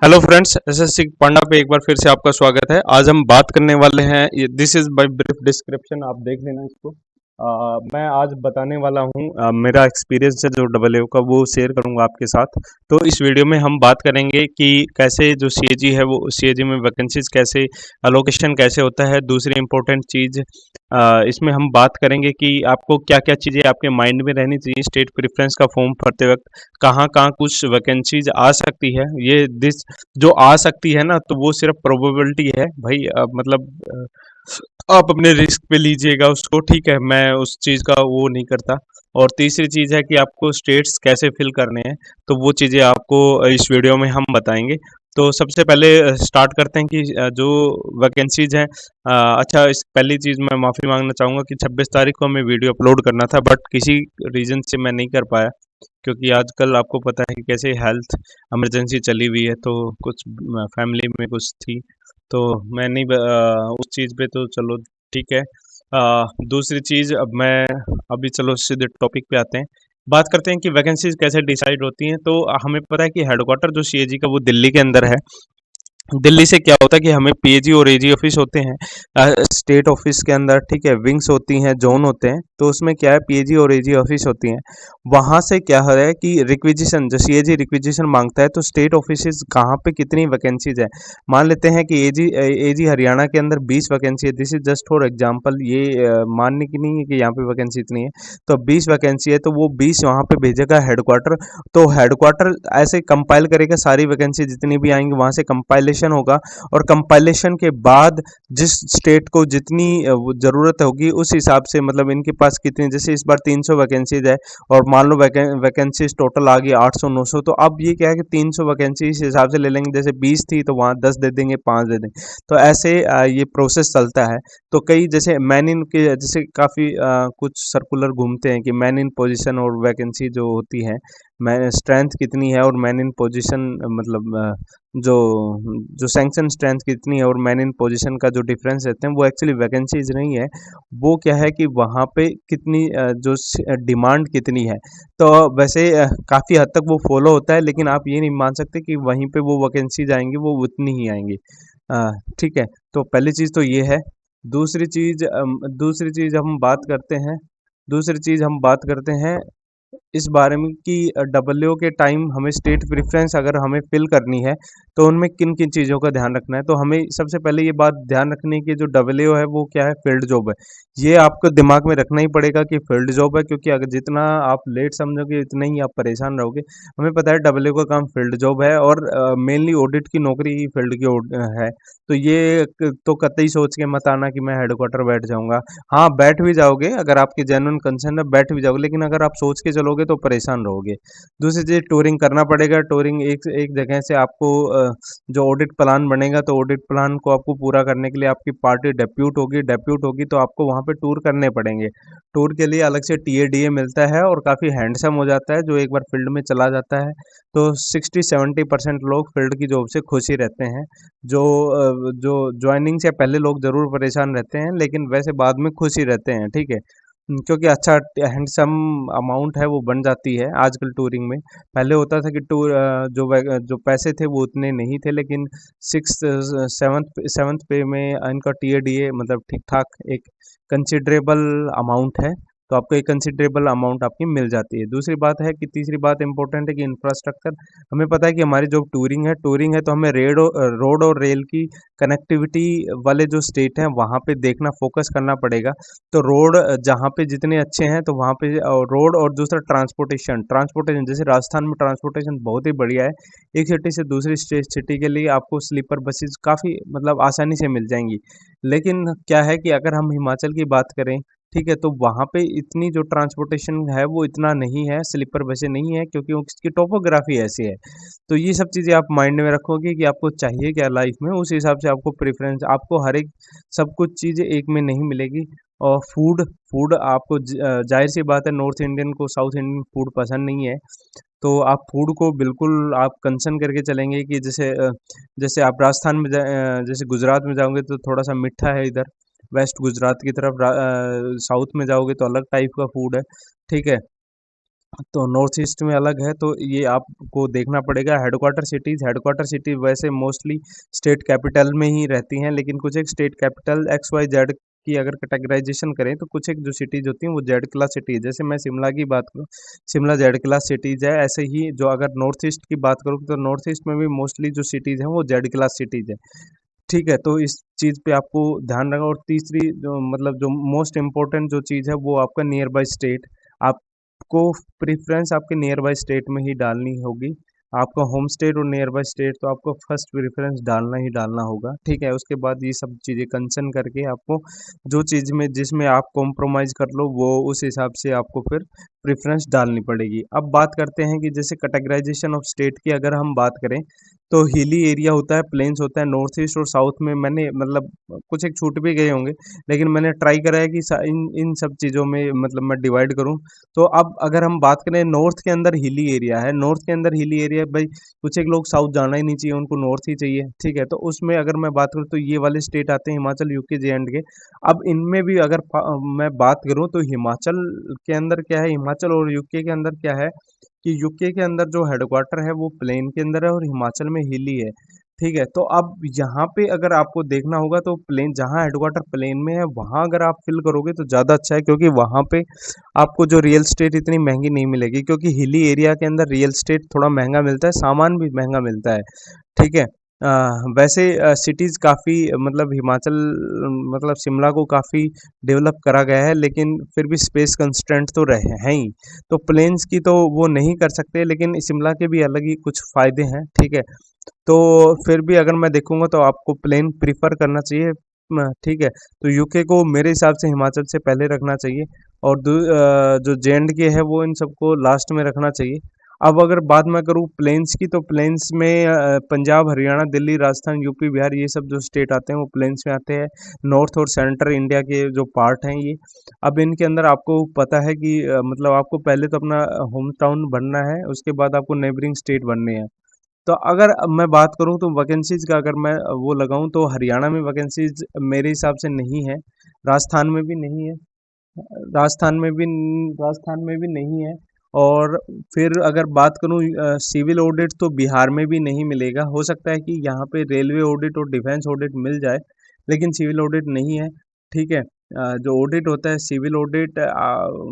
Hello friends, SSC पांडा पे एक बार फिर से आपका स्वागत है। आज हम बात करने वाले हैं, this is by brief description, आप देख लेना इसको। मैं आज बताने वाला हूँ, मेरा एक्सपीरियंस है जो डबल का वो शेयर करूँगा आपके साथ। तो इस वीडियो में हम बात करेंगे कि कैसे जो सीएजी है वो सीएजी में वैकेंसीज कैसे अलोकेशन कैसे होता है। दूसरी इंपॉर्टेंट चीज़ इसमें हम बात करेंगे कि आपको क्या क्या चीज़ें आपके माइंड में रहनी चाहिए स्टेट प्रेफरेंस का फॉर्म भरते वक्त, कहाँ कहाँ कुछ वैकेंसीज आ सकती है। ये दिस जो आ सकती है ना, तो वो सिर्फ प्रोबेबिलिटी है भाई। आप अपने रिस्क पे लीजिएगा उसको, ठीक है। मैं उस चीज़ का वो नहीं करता। और तीसरी चीज़ है कि आपको स्टेट्स कैसे फिल करने हैं, तो वो चीज़ें आपको इस वीडियो में हम बताएंगे। तो सबसे पहले स्टार्ट करते हैं कि जो वैकेंसीज हैं। अच्छा, इस पहली चीज़ मैं माफ़ी मांगना चाहूँगा कि 26 तारीख को हमें वीडियो अपलोड करना था, बट किसी रीज़न से मैं नहीं कर पाया, क्योंकि आजकल आपको पता है कि कैसे हेल्थ इमरजेंसी चली हुई है, तो कुछ फैमिली में कुछ थी, तो मैं नहीं उस चीज़ पे तो चलो ठीक है। दूसरी चीज़, अब मैं अभी चलो सीधे टॉपिक पे आते हैं। बात करते हैं कि वैकेंसीज कैसे डिसाइड होती हैं। तो हमें पता है कि हेडक्वार्टर जो सीएजी का वो दिल्ली के अंदर है। दिल्ली से क्या होता है कि हमें पीएजी और एजी ऑफिस होते हैं स्टेट ऑफिस के अंदर, ठीक है। विंग्स होती हैं, जोन होते हैं, तो उसमें क्या है, पीएजी और एजी ऑफिस होती हैं। वहां से क्या है कि रिक्विजिशन, जो सीएजी रिक्विजिशन मांगता है, तो स्टेट ऑफिस कहाँ पे कितनी वैकेंसीज है। मान लेते हैं कि एजी एजी हरियाणा के अंदर 20 वैकेंसी है। This is just for example, ये मानने की नहीं है कि यहाँ पे वैकेंसी इतनी है। तो 20 वैकेंसी है, तो वो 20 वहाँ पे भेजेगा हेडक्वार्टर। तो हेडक्वार्टर ऐसे कंपाइल करेगा, सारी वैकेंसी जितनी भी आएंगी वहां से कंपाइलेशन होगा। और कंपाइलेशन के बाद जिस स्टेट को जितनी जरूरत होगी उस हिसाब से, मतलब इनके पास कितनी, जैसे इस बार 300 वैकेंसीज है, और मान लो वैकेंसीज टोटल आ गई 800 900, तो अब ये क्या है कि 300 वैकेंसी इस हिसाब से ले लेंगे। जैसे 20 थी तो वहाँ 10 दे देंगे, 5 दे देंगे। तो ऐसे ये प्रोसेस चलता है। तो कई जैसे मैन इन के, जैसे काफ़ी कुछ सर्कुलर घूमते हैं कि मैन इन पोजीशन और वैकेंसी जो होती है, मैं स्ट्रेंथ कितनी है और मैन इन पोजीशन, मतलब जो जो सैंक्शन स्ट्रेंथ कितनी है और मैन इन पोजीशन का जो डिफरेंस रहते हैं, वो एक्चुअली वैकेंसीज नहीं है। वो क्या है कि वहाँ पे कितनी जो डिमांड कितनी है। तो वैसे काफ़ी हद तक वो फॉलो होता है, लेकिन आप ये नहीं मान सकते कि वहीं पे वो वैकेंसीज आएंगी वो उतनी ही आएंगी। ठीक है। तो पहली चीज़ तो ये है। दूसरी चीज़ हम बात करते हैं। दूसरी चीज़ हम बात करते हैं इस बारे में कि डब्ल्यू के टाइम हमें स्टेट प्रेफरेंस अगर हमें फिल करनी है, तो उनमें किन किन चीज़ों का ध्यान रखना है। तो हमें सबसे पहले ये बात ध्यान रखनी है कि जो डब्ल्यू है वो क्या है, फील्ड जॉब है। ये आपको दिमाग में रखना ही पड़ेगा कि फील्ड जॉब है, क्योंकि अगर जितना आप लेट समझोगे उतना ही आप परेशान रहोगे। हमें पता है डब्ल्यू का काम फील्ड जॉब है, और मेनली ऑडिट की नौकरी ही फील्ड की है। तो ये तो कतई सोच के मत आना कि मैं हेडक्वार्टर बैठ जाऊंगा। हाँ, बैठ भी जाओगे, अगर आपकी जेन्युइन कंसर्न है बैठ भी जाओगे, लेकिन अगर आप सोच के चलोगे तो परेशान रहोगे। दूसरी चीज़, टूरिंग करना पड़ेगा। टूरिंग एक एक जगह से आपको जो ऑडिट प्लान बनेगा, तो ऑडिट प्लान को आपको पूरा करने के लिए आपकी पार्टी डेप्यूट होगी तो आपको वहाँ पे टूर करने पड़ेंगे। टूर के लिए अलग से टीएडीए मिलता है, और काफ़ी हैंडसम हो जाता है जो एक बार फील्ड में चला जाता है। तो 60-70% लोग फील्ड की जॉब से खुश ही रहते हैं। जो ज्वाइनिंग से पहले लोग ज़रूर परेशान रहते हैं, लेकिन वैसे बाद में खुश ही रहते हैं, ठीक है। क्योंकि अच्छा हैंडसम अमाउंट है वो बन जाती है आजकल टूरिंग में। पहले होता था कि जो पैसे थे वो उतने नहीं थे, लेकिन सिक्स सेवन्थ सेवन्थ पे में इनका टीएडीए मतलब ठीक ठाक एक कंसिडरेबल अमाउंट है। तो आपको एक कंसिडरेबल अमाउंट आपकी मिल जाती है। दूसरी बात है कि तीसरी बात इंपॉर्टेंट है कि इंफ्रास्ट्रक्चर। हमें पता है कि हमारी जो टूरिंग है तो हमें रोड और रेल की कनेक्टिविटी वाले जो स्टेट हैं वहाँ पे देखना, फोकस करना पड़ेगा। तो रोड जहाँ पे जितने अच्छे हैं तो वहाँ पे रोड, और दूसरा ट्रांसपोर्टेशन। ट्रांसपोर्टेशन जैसे राजस्थान में ट्रांसपोर्टेशन बहुत ही बढ़िया है। एक सिटी से दूसरी सिटी के लिए आपको स्लीपर बसेस काफ़ी मतलब आसानी से मिल जाएंगी। लेकिन क्या है कि अगर हम हिमाचल की बात करें, ठीक है, तो वहाँ पे इतनी जो ट्रांसपोर्टेशन है वो इतना नहीं है, स्लीपर बसें नहीं है, क्योंकि उसकी टोपोग्राफी ऐसी है। तो ये सब चीज़ें आप माइंड में रखोगे कि आपको चाहिए क्या लाइफ में, उस हिसाब से आपको प्रेफरेंस, आपको हर एक सब कुछ चीज़ें एक में नहीं मिलेगी। और फूड फूड आपको जाहिर सी बात है, नॉर्थ इंडियन को साउथ इंडियन फूड पसंद नहीं है। तो आप फूड को बिल्कुल आप कंसर्न करके चलेंगे कि जैसे आप राजस्थान में जैसे गुजरात में जाओगे तो थोड़ा सा मीठा है इधर, वेस्ट गुजरात की तरफ। साउथ में जाओगे तो अलग टाइप का फूड है, ठीक है। तो नॉर्थ ईस्ट में अलग है, तो ये आपको देखना पड़ेगा। हेडक्वार्टर सिटी वैसे मोस्टली स्टेट कैपिटल में ही रहती हैं, लेकिन कुछ एक state capital X Y Z की अगर कैटेगराइजेशन करें तो कुछ एक जो सिटीज़ होती हैं वो जेड क्लास सिटी है। जैसे मैं शिमला की बात करूँ, शिमला जेड क्लास सिटीज़ है। ऐसे ही जो अगर नॉर्थ ईस्ट की बात करूँ तो नॉर्थ ईस्ट में भी मोस्टली जो सिटीज़ हैं वो जेड क्लास सिटीज़ है। ठीक है, तो इस चीज़ पे आपको ध्यान रखना। और तीसरी जो मतलब जो मोस्ट इम्पोर्टेंट जो चीज़ है वो आपका नियर बाय स्टेट। आपको प्रेफ़रेंस आपके नियर बाय स्टेट में ही डालनी होगी। आपका होम स्टेट और नियर बाय स्टेट तो आपको फर्स्ट प्रेफ़रेंस डालना ही डालना होगा, ठीक है? उसके बाद ये सब चीज़ें कंसर्न करके आपको जो चीज़ में जिसमें आप कॉम्प्रोमाइज़ कर लो वो उस हिसाब से आपको फिर प्रेफ़रेंस डालनी पड़ेगी। अब बात करते हैं कि जैसे कैटेगराइज़ेशन ऑफ स्टेट की अगर हम बात करें तो हिली एरिया होता है, प्लेन्स होता है, नॉर्थ ईस्ट और साउथ में मैंने मतलब कुछ एक छूट भी गए होंगे, लेकिन मैंने ट्राई करा है कि इन इन सब चीज़ों में मतलब मैं डिवाइड करूं। तो अब अगर हम बात करें नॉर्थ के अंदर हिली एरिया है, नॉर्थ के अंदर हिली एरिया भाई कुछ एक लोग साउथ जाना ही नहीं चाहिए, उनको नॉर्थ ही चाहिए, ठीक है? तो उसमें अगर मैं बात करूँ तो ये वाले स्टेट आते हैं हिमाचल, यूके, जे एंड के। अब इनमें भी अगर मैं बात करूँ तो हिमाचल के अंदर क्या है, हिमाचल और यूके के अंदर क्या है कि यूके के अंदर जो हेडक्वार्टर है वो प्लेन के अंदर है और हिमाचल में हिली है, ठीक है? तो अब यहाँ पे अगर आपको देखना होगा तो प्लेन जहाँ हेडक्वार्टर प्लेन में है वहाँ अगर आप फिल करोगे तो ज़्यादा अच्छा है, क्योंकि वहाँ पे आपको जो रियल स्टेट इतनी महंगी नहीं मिलेगी, क्योंकि हिली एरिया के अंदर रियल स्टेट थोड़ा महंगा मिलता है, सामान भी महंगा मिलता है, ठीक है? वैसे सिटीज़ काफ़ी मतलब हिमाचल मतलब शिमला को काफ़ी डेवलप करा गया है, लेकिन फिर भी स्पेस कंस्ट्रेंट तो रहे हैं ही। तो प्लेन्स की तो वो नहीं कर सकते, लेकिन शिमला के भी अलग ही कुछ फ़ायदे हैं, ठीक है? तो फिर भी अगर मैं देखूँगा तो आपको प्लेन प्रेफ़र करना चाहिए, ठीक है? तो यूके को मेरे हिसाब से हिमाचल से पहले रखना चाहिए और जो जे एंड के है वो इन सबको लास्ट में रखना चाहिए। अब अगर बात मैं करूँ प्लेन्स की, तो प्लेन्स में पंजाब, हरियाणा, दिल्ली, राजस्थान, यूपी, बिहार ये सब जो स्टेट आते हैं वो प्लेन्स में आते हैं। नॉर्थ और सेंट्रल इंडिया के जो पार्ट हैं ये। अब इनके अंदर आपको पता है कि मतलब आपको पहले तो अपना होम टाउन बनना है, उसके बाद आपको नेबरिंग स्टेट बनने हैं। तो अगर मैं बात करूँ तो वैकेंसीज़ का अगर मैं वो लगाऊँ तो हरियाणा में वैकेंसीज़ मेरे हिसाब से नहीं है, राजस्थान में भी नहीं है, राजस्थान में भी नहीं है। और फिर अगर बात करूँ सिविल ऑडिट तो बिहार में भी नहीं मिलेगा। हो सकता है कि यहाँ पे रेलवे ऑडिट और डिफेंस ऑडिट मिल जाए, लेकिन सिविल ऑडिट नहीं है, ठीक है? जो ऑडिट होता है सिविल ऑडिट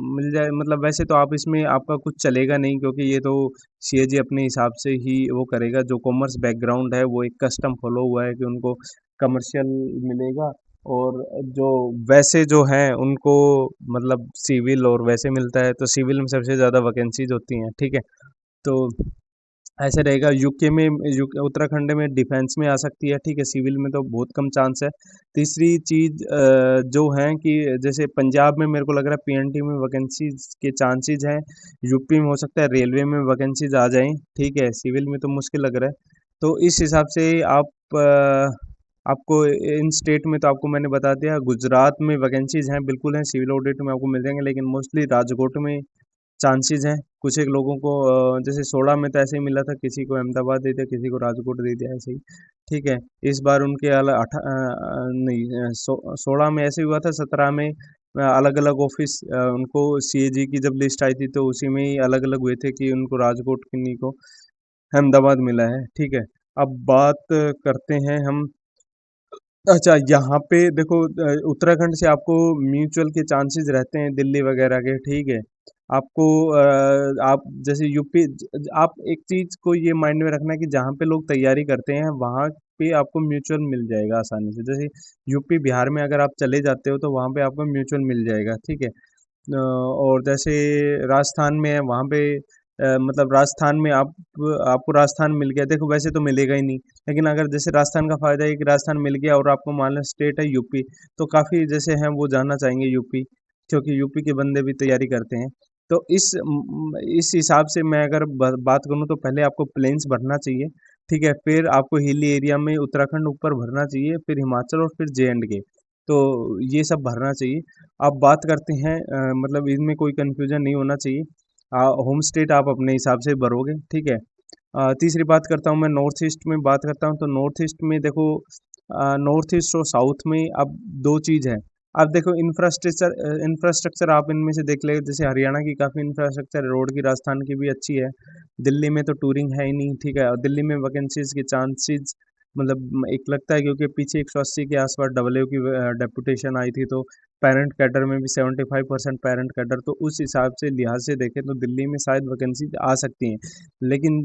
मिल जाए मतलब वैसे तो आप इसमें आपका कुछ चलेगा नहीं, क्योंकि ये तो सीएजी अपने हिसाब से ही वो करेगा। जो कॉमर्स बैकग्राउंड है वो एक कस्टम फॉलो हुआ है कि उनको कमर्शियल मिलेगा, और जो वैसे जो हैं उनको मतलब सिविल और वैसे मिलता है, तो सिविल में सबसे ज़्यादा वैकेंसीज होती हैं, ठीक है? तो ऐसे रहेगा। यूके में उत्तराखंड में डिफेंस में आ सकती है, ठीक है? सिविल में तो बहुत कम चांस है। तीसरी चीज़ जो है कि जैसे पंजाब में मेरे को लग रहा है पीएनटी में वैकेंसीज के चांसेज हैं, यूपी में हो सकता है रेलवे में वैकेंसीज आ जाएं, ठीक है? सिविल में तो मुश्किल लग रहा है। तो इस हिसाब से आप आपको इन स्टेट में तो आपको मैंने बता दिया। गुजरात में वैकेंसीज हैं, बिल्कुल हैं, सिविल ऑडिट में आपको मिल जाएंगे, लेकिन मोस्टली राजकोट में चांसेस हैं। कुछ एक लोगों को जैसे 16 में तो ऐसे ही मिला था, किसी को अहमदाबाद दे दिया, किसी को राजकोट दे दिया, ऐसे ही, ठीक है? इस बार उनके नहीं 16 में ऐसे ही हुआ था, 17 में अलग अलग ऑफिस उनको सीएजी की जब लिस्ट आई थी तो उसी में ही अलग अलग हुए थे कि उनको राजकोट किन्हीं को अहमदाबाद मिला है, ठीक है? अब बात करते हैं हम। अच्छा, यहाँ पे देखो उत्तराखंड से आपको म्यूचुअल के चांसेस रहते हैं दिल्ली वगैरह के, ठीक है? आपको आप जैसे यूपी आप एक चीज़ को ये माइंड में रखना है कि जहाँ पे लोग तैयारी करते हैं वहाँ पे आपको म्यूचुअल मिल जाएगा आसानी से। जैसे यूपी बिहार में अगर आप चले जाते हो तो वहाँ पे आपको म्यूचुअल मिल जाएगा, ठीक है? और जैसे राजस्थान में है वहाँ पे मतलब राजस्थान में आपको राजस्थान मिल गया, देखो वैसे तो मिलेगा ही नहीं, लेकिन अगर जैसे राजस्थान का फ़ायदा है कि राजस्थान मिल गया और आपको मान लो स्टेट है यूपी, तो काफ़ी जैसे हैं वो जाना चाहेंगे यूपी, क्योंकि यूपी के बंदे भी तैयारी करते हैं। तो इस हिसाब से मैं अगर बात करूँ तो पहले आपको प्लेन्स भरना चाहिए, ठीक है? फिर आपको हिली एरिया में उत्तराखंड ऊपर भरना चाहिए, फिर हिमाचल और फिर जे एंड के, तो ये सब भरना चाहिए। अब बात करते हैं मतलब इनमें कोई कन्फ्यूजन नहीं होना चाहिए। होम स्टेट आप अपने हिसाब से भरोगे, ठीक है? तीसरी बात करता हूँ मैं नॉर्थ ईस्ट में बात करता हूँ, तो नॉर्थ ईस्ट में देखो नॉर्थ ईस्ट और साउथ में अब दो चीज़ है। अब देखो इंफ्रास्ट्रक्चर इंफ्रास्ट्रक्चर आप इनमें से देख ले, जैसे हरियाणा की काफ़ी इंफ्रास्ट्रक्चर रोड की, राजस्थान की भी अच्छी है। दिल्ली में तो टूरिंग है ही नहीं, ठीक है। और दिल्ली में वैकेंसीज के चांसेस मतलब एक लगता है, क्योंकि पीछे 180 के आसपास डब्ल्यू की डेपुटेशन आई थी, तो पेरेंट कैडर में भी 75% पेरेंट कैडर, तो उस हिसाब से लिहाज से देखें तो दिल्ली में शायद वैकेंसी आ सकती हैं। लेकिन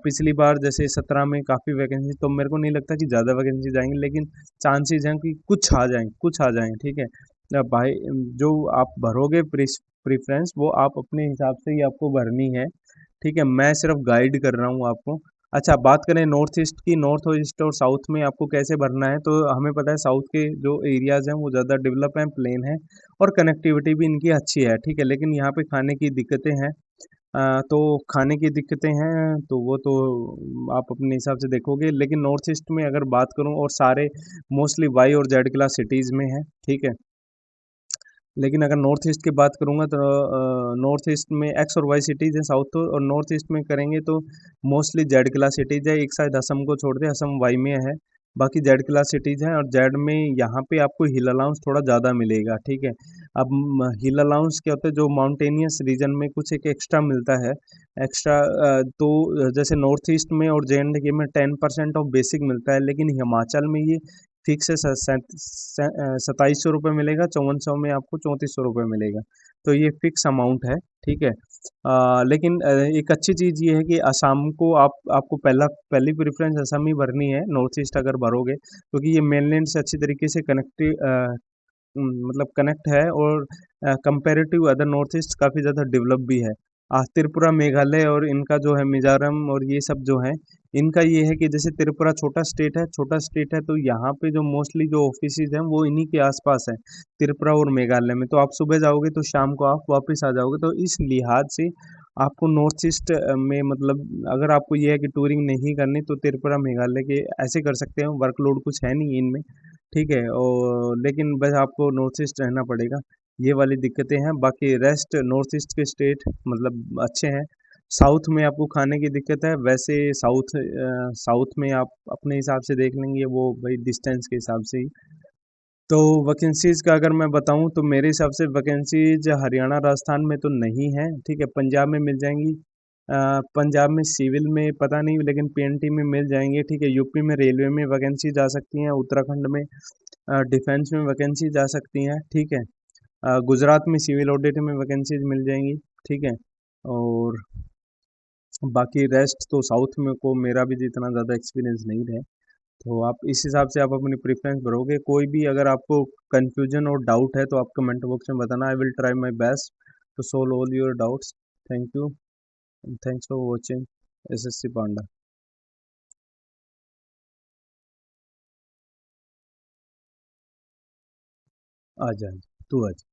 पिछली बार जैसे 17 में काफ़ी वैकेंसी, तो मेरे को नहीं लगता कि ज़्यादा वैकेंसी आएंगी, लेकिन चांसेस हैं कि कुछ आ जाएँ, कुछ आ जाएँ, ठीक है। भाई जो आप भरोगे प्रेफ़रेंस, वो आप अपने हिसाब से ही आपको भरनी है, ठीक है। मैं सिर्फ गाइड कर रहा हूँ आपको। अच्छा, बात करें नॉर्थ ईस्ट की, नॉर्थ ईस्ट और साउथ में आपको कैसे भरना है, तो हमें पता है साउथ के जो एरियाज़ हैं वो ज़्यादा डेवलप हैं, प्लेन है, और कनेक्टिविटी भी इनकी अच्छी है, ठीक है। लेकिन यहाँ पे खाने की दिक्कतें हैं। तो खाने की दिक्कतें हैं, तो वो तो आप अपने हिसाब से देखोगे। लेकिन नॉर्थ ईस्ट में अगर बात करूँ, और सारे मोस्टली वाई और जेड क्लास सिटीज़ में है, ठीक है। लेकिन अगर नॉर्थ ईस्ट की बात करूँगा तो नॉर्थ ईस्ट में एक्स और वाई सिटीज़ हैं साउथ तो, और नॉर्थ ईस्ट में करेंगे तो मोस्टली जेड क्लास सिटीज़ है। एक शायद असम को छोड़ दे, असम वाई में है, बाकी जेड क्लास सिटीज़ हैं। और जेड में यहाँ पे आपको हिल अलाउंस थोड़ा ज़्यादा मिलेगा, ठीक है। अब हिल अलाउंस क्या होता है, जो माउंटेनियस रीजन में कुछ एक एक्स्ट्रा मिलता है, एक्स्ट्रा। तो जैसे नॉर्थ ईस्ट में और जे एंड के में 10% ऑफ बेसिक मिलता है, लेकिन हिमाचल में ये फिक्स है। 2700 रुपये मिलेगा, 5400 में आपको 3400 रुपये मिलेगा। तो ये फिक्स अमाउंट है, ठीक है। लेकिन एक अच्छी चीज़ ये है कि असम को आपको पहली प्रेफरेंस असम ही भरनी है, नॉर्थ ईस्ट अगर भरोगे, क्योंकि ये मेनलैंड से अच्छी तरीके से मतलब कनेक्ट है, और कंपैरेटिव अदर नॉर्थ ईस्ट काफ़ी ज़्यादा डेवलप भी है। त्रिपुरा, मेघालय और इनका जो है मिज़ोरम और ये सब जो है, इनका ये है कि जैसे त्रिपुरा छोटा स्टेट है, तो यहाँ पे जो मोस्टली जो ऑफिसेज हैं वो इन्हीं के आसपास है, त्रिपुरा और मेघालय में। तो आप सुबह जाओगे तो शाम को आप वापस आ जाओगे, तो इस लिहाज से आपको नॉर्थ ईस्ट में मतलब अगर आपको ये है कि टूरिंग नहीं करनी, तो त्रिपुरा मेघालय के ऐसे कर सकते हैं, वर्कलोड कुछ है नहीं इनमें, ठीक है। और लेकिन बस आपको नॉर्थ ईस्ट रहना पड़ेगा, ये वाली दिक्कतें हैं। बाकी रेस्ट नॉर्थ ईस्ट के स्टेट मतलब अच्छे हैं। साउथ में आपको खाने की दिक्कत है, वैसे साउथ में आप अपने हिसाब से देख लेंगे, वो भाई डिस्टेंस के हिसाब से ही। तो वैकेंसीज़ का अगर मैं बताऊं, तो मेरे हिसाब से वैकेंसीज हरियाणा राजस्थान में तो नहीं है, ठीक है। पंजाब में मिल जाएंगी। पंजाब में सिविल में पता नहीं, लेकिन पीएनटी में मिल जाएंगे, ठीक है। यूपी में रेलवे में वैकेंसीज आ सकती हैं, उत्तराखंड में डिफेंस में वैकेंसीज आ सकती हैं, ठीक है। गुजरात में सिविल ऑडिट में वैकेंसीज मिल जाएंगी, ठीक है। और बाकी रेस्ट तो साउथ में को मेरा भी जितना ज़्यादा एक्सपीरियंस नहीं है, तो आप इस हिसाब से आप अपनी प्रेफरेंस भरोगे। कोई भी अगर आपको कन्फ्यूजन और डाउट है तो आप कमेंट बॉक्स में बताना, I will try my best to solve all your doubts. Thank you, thanks for watching SSC panda. आ जा, तू आ जा।